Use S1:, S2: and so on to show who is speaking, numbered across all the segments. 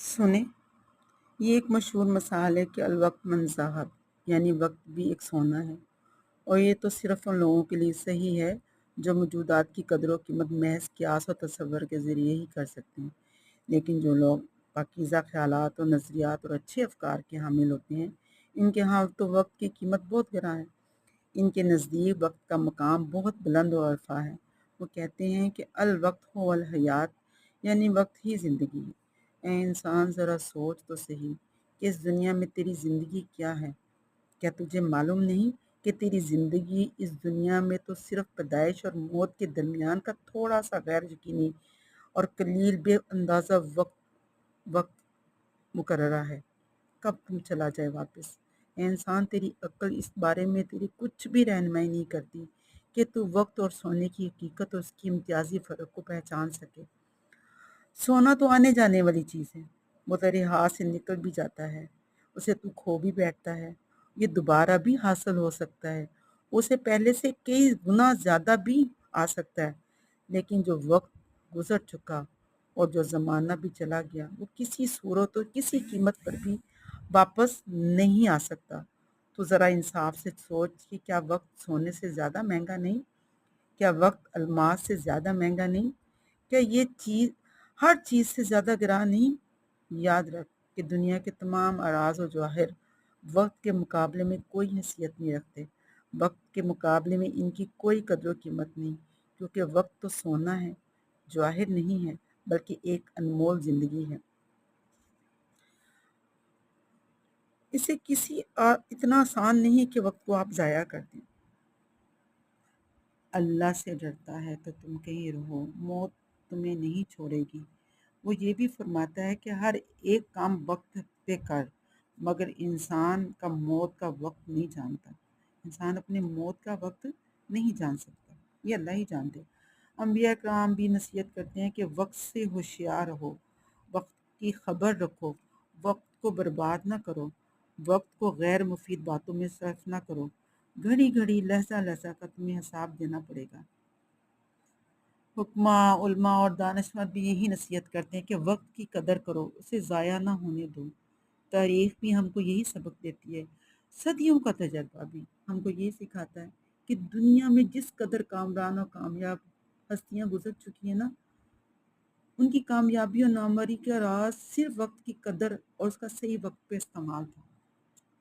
S1: سنیں، یہ ایک مشہور مثال ہے کہ الوقت من ذہب، یعنی وقت بھی ایک سونا ہے، اور یہ تو صرف ان لوگوں کے لیے صحیح ہے جو موجودات کی قدر و قیمت محض قیاس و تصور کے ذریعے ہی کر سکتے ہیں۔ لیکن جو لوگ پاکیزہ خیالات اور نظریات اور اچھے افکار کے حامل ہوتے ہیں، ان کے ہاں تو وقت کی قیمت بہت گراں ہے۔ ان کے نزدیک وقت کا مقام بہت بلند و عرفا ہے۔ وہ کہتے ہیں کہ الوقت هو الحیات، یعنی وقت ہی زندگی ہے۔ اے انسان، ذرا سوچ تو صحیح کہ اس دنیا میں تیری زندگی کیا ہے۔ کیا تجھے معلوم نہیں کہ تیری زندگی اس دنیا میں تو صرف پیدائش اور موت کے درمیان کا تھوڑا سا غیر یقینی اور قلیل بے اندازہ وقت مقررہ ہے۔ کب تم چلا جائے واپس۔ اے انسان، تیری عقل اس بارے میں تیری کچھ بھی رہنمائی نہیں کرتی کہ تو وقت اور سونے کی حقیقت اور اس کی امتیازی فرق کو پہچان سکے۔ سونا تو آنے جانے والی چیز ہے، وہ تیرے ہاتھ سے نکل بھی جاتا ہے، اسے تو کھو بھی بیٹھتا ہے، یہ دوبارہ بھی حاصل ہو سکتا ہے، اسے پہلے سے کئی گنا زیادہ بھی آ سکتا ہے، لیکن جو وقت گزر چکا اور جو زمانہ بھی چلا گیا، وہ کسی صورت اور کسی قیمت پر بھی واپس نہیں آ سکتا۔ تو ذرا انصاف سے سوچ کہ کیا وقت سونے سے زیادہ مہنگا نہیں؟ کیا وقت الماس سے زیادہ مہنگا نہیں؟ کیا یہ چیز ہر چیز سے زیادہ گراں نہیں؟ یاد رکھ کہ دنیا کے تمام اراز و جواہر وقت کے مقابلے میں کوئی حیثیت نہیں رکھتے۔ وقت کے مقابلے میں ان کی کوئی قدر و قیمت نہیں، کیونکہ وقت تو سونا ہے، جواہر نہیں ہے، بلکہ ایک انمول زندگی ہے۔ اسے اتنا آسان نہیں کہ وقت کو آپ ضائع کر دیں۔ اللہ سے ڈرتا ہے تو تم کہیں رہو، موت تمہیں نہیں چھوڑے گی۔ وہ یہ بھی فرماتا ہے کہ ہر ایک کام وقت پہ کر، مگر انسان کا موت کا وقت نہیں جانتا۔ انسان اپنے موت کا وقت نہیں جان سکتا، یہ اللہ ہی جانتے۔ انبیاء کرام بھی نصیحت کرتے ہیں کہ وقت سے ہوشیار رہو، وقت کی خبر رکھو، وقت کو برباد نہ کرو، وقت کو غیر مفید باتوں میں صرف نہ کرو، گھڑی گھڑی لہجہ لہجہ کا تمہیں حساب دینا پڑے گا۔ حکماء، علماء اور دانشور بھی یہی نصیحت کرتے ہیں کہ وقت کی قدر کرو، اسے ضائع نہ ہونے دو۔ تاریخ بھی ہم کو یہی سبق دیتی ہے، صدیوں کا تجربہ بھی ہم کو یہ سکھاتا ہے کہ دنیا میں جس قدر کامران اور کامیاب ہستیاں گزر چکی ہیں نا، ان کی کامیابی اور ناموری کا راز صرف وقت کی قدر اور اس کا صحیح وقت پہ استعمال تھا۔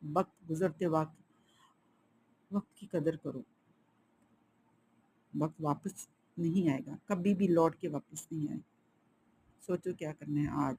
S1: وقت گزرتے وقت کی قدر کرو، وقت واپس نہیں آئے گا، کبھی بھی لوٹ کے واپس نہیں آئے گا۔ سوچو کیا کرنا ہے آج۔